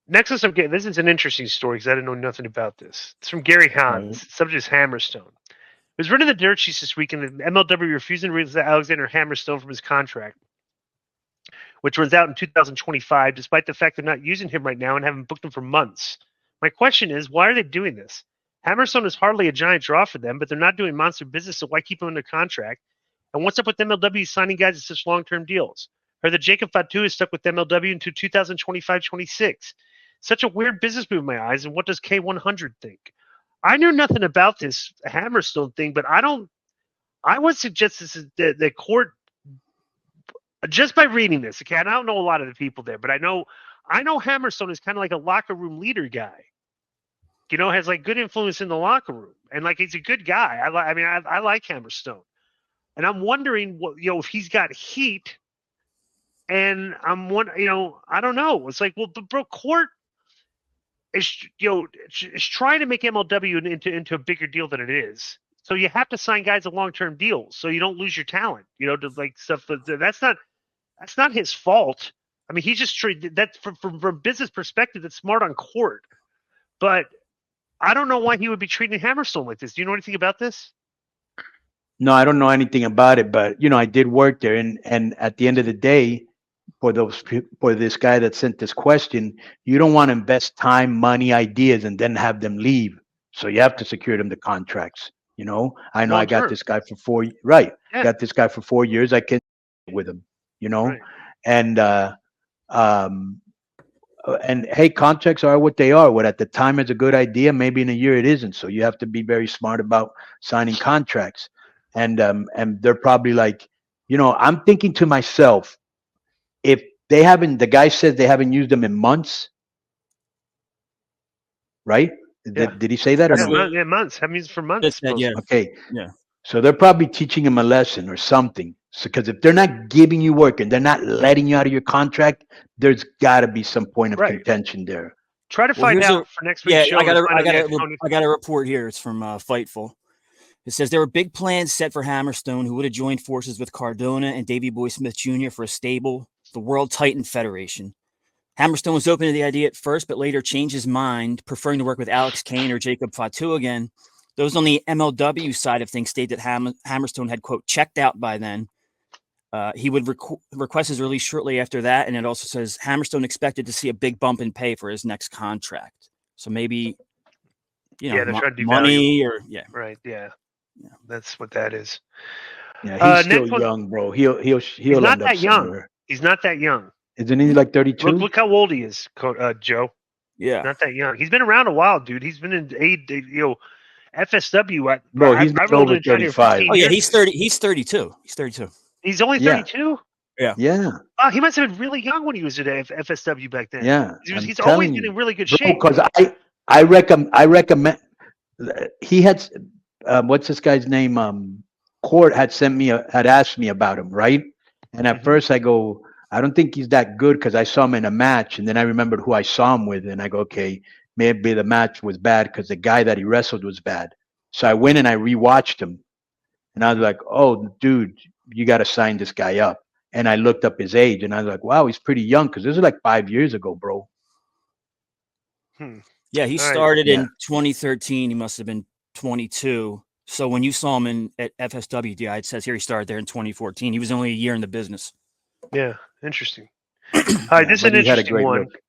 Next is this is an interesting story because I didn't know nothing about this. It's from Gary Hans. Right. Subject is Hammerstone. It was written in the dirt sheets this week, and the MLW refusing to release Alexander Hammerstone from his contract, which runs out in 2025, despite the fact they're not using him right now and haven't booked him for months. My question is, why are they doing this? Hammerstone is hardly a giant draw for them, but they're not doing monster business, so why keep him under contract? And what's up with MLW signing guys at such long-term deals? Heard that Jacob Fatu is stuck with MLW until 2025-26. Such a weird business move in my eyes, and what does K100 think? I knew nothing about this Hammerstone thing, but I would suggest this is the court, just by reading this, okay? And I don't know a lot of the people there, but I know Hammerstone is kind of like a locker room leader guy. Has like good influence in the locker room, and like he's a good guy. I like Hammerstone, and I'm wondering what if he's got heat, and I don't know. It's like, well, the bro court is is trying to make MLW into a bigger deal than it is. So you have to sign guys to long-term deals so you don't lose your talent. To like stuff that's not his fault. I mean, he just that's from a business perspective. That's smart on court, but I don't know why he would be treating Hammerstone like this. Do you know anything about this? No, I don't know anything about it, but I did work there, and at the end of the day, for this guy that sent this question, you don't want to invest time, money, ideas, and then have them leave. So you have to secure them the contracts. I know I got this guy for 4 years. Right. Yeah. Got this guy for 4 years. I can with him, Right. and and hey, contracts are what they are. What at the time is a good idea, maybe in a year it isn't. So you have to be very smart about signing contracts. And they're probably like, I'm thinking to myself, if the guy says they haven't used them in months, right? Yeah. Did he say that or no? Yeah, months. That means for months. Yeah. Okay. Yeah. So they're probably teaching him a lesson or something. So, because if they're not giving you work and they're not letting you out of your contract, there's got to be some point of contention there. Try to find out for next week's show. I got a report here. It's from Fightful. It says there were big plans set for Hammerstone, who would have joined forces with Cardona and Davey Boy Smith Jr. for a stable, the World Titan Federation. Hammerstone was open to the idea at first, but later changed his mind, preferring to work with Alex Kane or Jacob Fatu again. Those on the MLW side of things state that Hammerstone had, quote, checked out by then. He would request his release shortly after that, and it also says Hammerstone expected to see a big bump in pay for his next contract. So maybe, they're trying to money or right, yeah, that's what that is. Yeah, he's still young, bro. He's not that young. He's not that young. Isn't he like 32? Look how old he is, Joe. Yeah, not that young. He's been around a while, dude. He's been in FSW. Bro, he's not over 35. Oh yeah, he's 30. He's 32. He's 32. He's only 32. Yeah. Yeah. Oh, he must have been really young when he was at FSW back then. Yeah. He's always been in really good shape. Because I recommend. He had what's this guy's name? Court had asked me about him, right? And at first I go, I don't think he's that good because I saw him in a match, and then I remembered who I saw him with, and I go, okay, maybe the match was bad because the guy that he wrestled was bad. So I went and I rewatched him, and I was like, oh, dude, you got to sign this guy up. And I looked up his age, and I was like, wow, he's pretty young because this is like 5 years ago, bro. Yeah, he started in 2013. He must have been 22. So when you saw him at FSW, it says here he started there in 2014. He was only a year in the business. Yeah, interesting. All right, this is an interesting one. Look.